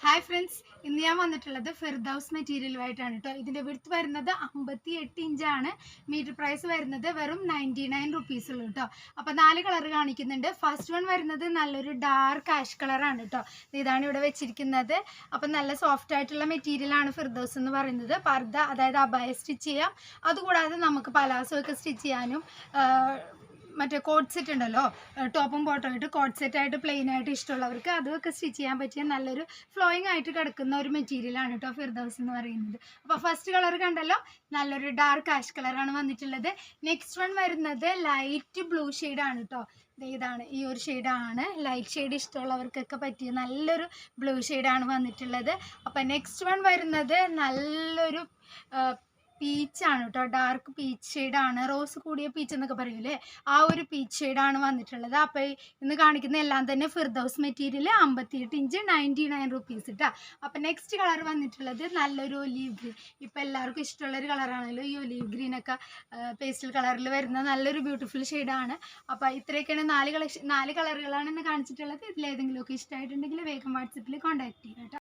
Hi friends, ഇന്ന് ഞാൻ വന്നിട്ടുള്ളത് ഫിർദൗസ് മെറ്റീരിയലുമായിട്ടാണ് കേട്ടോ. ഇതിൻ്റെ വിഡ്ത്ത് വരുന്നത് 58 ഇഞ്ചാണ്. മീറ്റർ പ്രൈസ് വരുന്നത് വെറും 99 റുപ്പീസ് ഉള്ളൂ കേട്ടോ. അപ്പോൾ 4 കളർ കാണിക്കുന്നുണ്ട്. ഫസ്റ്റ് വൺ വരുന്നത് നല്ലൊരു ഡാർക്ക് ആഷ് കളറാണ് കേട്ടോ. ഇതാണ് ഇവിടെ വെച്ചിരിക്കുന്നത്. അപ്പം നല്ല സോഫ്റ്റ് ആയിട്ടുള്ള മെറ്റീരിയലാണ് ഫിർദൗസ് എന്ന് പറയുന്നത്. പർദ്ദ, അതായത് അബായ സ്റ്റിച്ച് ചെയ്യാം. അതുകൂടാതെ നമുക്ക് പലാസോ ഒക്കെ സ്റ്റിച്ച് ചെയ്യാനും മറ്റേ കോട്ട് സെറ്റ് ഉണ്ടല്ലോ, ടോപ്പും ബോട്ടം ആയിട്ട് കോട്ട് സെറ്റ് ആയിട്ട് പ്ലെയിൻ ആയിട്ട് ഇഷ്ടമുള്ളവർക്ക് അതൊക്കെ സ്റ്റിച്ച് ചെയ്യാൻ പറ്റിയ നല്ലൊരു ഫ്ലോയിങ് ആയിട്ട് കിടക്കുന്ന ഒരു മെറ്റീരിയലാണ് കേട്ടോ ഫിർദൗസ് എന്ന് പറയുന്നത്. അപ്പോൾ ഫസ്റ്റ് കളർ കണ്ടല്ലോ, നല്ലൊരു ഡാർക്ക് ആഷ് കളറാണ് വന്നിട്ടുള്ളത്. നെക്സ്റ്റ് വൺ വരുന്നത് ലൈറ്റ് ബ്ലൂ ഷെയ്ഡാണ് കേട്ടോ. ഇതാണ് ഈ ഒരു ഷെയ്ഡാണ്. ലൈറ്റ് ഷെയ്ഡ് ഇഷ്ടമുള്ളവർക്കൊക്കെ പറ്റിയ നല്ലൊരു ബ്ലൂ ഷെയ്ഡാണ് വന്നിട്ടുള്ളത്. അപ്പം നെക്സ്റ്റ് വൺ വരുന്നത് നല്ലൊരു പീച്ചാണ് കേട്ടോ. ഡാർക്ക് പീച്ച് ഷെയ്ഡാണ്. റോസ് കൂടിയ പീച്ച് എന്നൊക്കെ പറയൂലേ, ആ ഒരു പീച്ച് ഷെയ്ഡാണ് വന്നിട്ടുള്ളത്. അപ്പോൾ ഇന്ന് കാണിക്കുന്ന എല്ലാം തന്നെ ഫിർദൗസ് മെറ്റീരിയൽ 58 ഇഞ്ച് 99 റുപ്പീസ് കേട്ടോ. അപ്പം നെക്സ്റ്റ് കളർ വന്നിട്ടുള്ളത് നല്ലൊരു ഒലീവ് ഗ്രീൻ. ഇപ്പം എല്ലാവർക്കും ഇഷ്ടമുള്ളൊരു കളറാണല്ലോ ഈ ഒലീവ് ഗ്രീനൊക്കെ. പേസ്റ്റൽ കളറിൽ വരുന്ന നല്ലൊരു ബ്യൂട്ടിഫുൾ ഷെയ്ഡാണ്. അപ്പോൾ ഇത്രയൊക്കെയാണ് 4 കളറുകളാണ് ഇന്ന് കാണിച്ചിട്ടുള്ളത്. ഇതിലേതെങ്കിലുമൊക്കെ ഇഷ്ടമായിട്ടുണ്ടെങ്കിൽ വേഗം വാട്സപ്പിൽ കോൺടാക്ട് ചെയ്യുക കേട്ടോ.